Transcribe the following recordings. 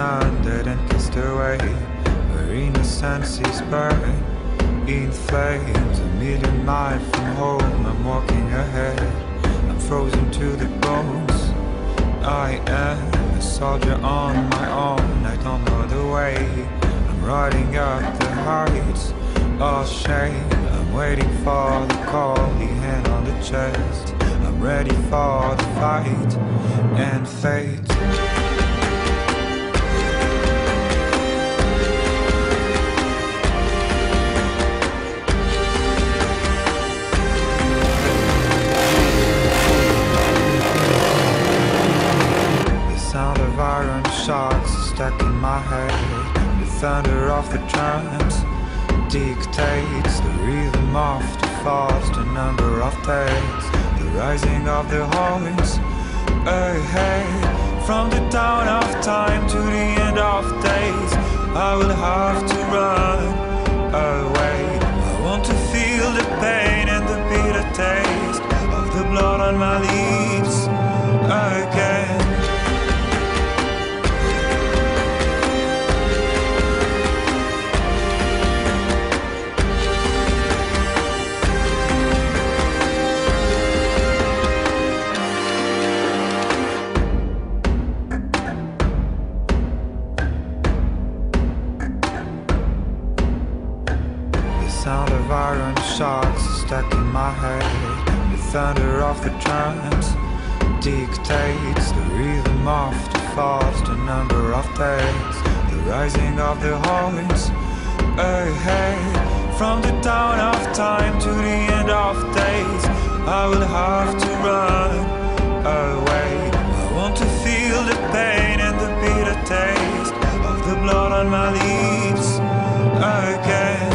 stranded and cast away, where innocence is burned in flames. A million miles from home, I'm walking ahead, I'm frozen to the bones. I am a soldier on my own, I don't know the way. I'm riding up the heights, all shame. I'm waiting for the call, the hand on the chest. I'm ready for the fight and fate. Iron shocks stuck in my head. The thunder of the drums dictates the rhythm of the fast, the number of days, the rising of the horns ahead. From the dawn of time to the end of days, I will have to run away. I want to feel the pain and the bitter taste of the blood on my lips again. Sound of iron shocks stuck in my head. The thunder of the drums dictates the rhythm of the fast, the number of days, the rising of the horns ahead. From the dawn of time to the end of days, I will have to run away. I want to feel the pain and the bitter taste of the blood on my lips again.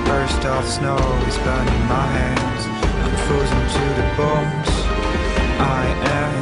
Burst of snow is burning my hands, I'm frozen to the bones. I am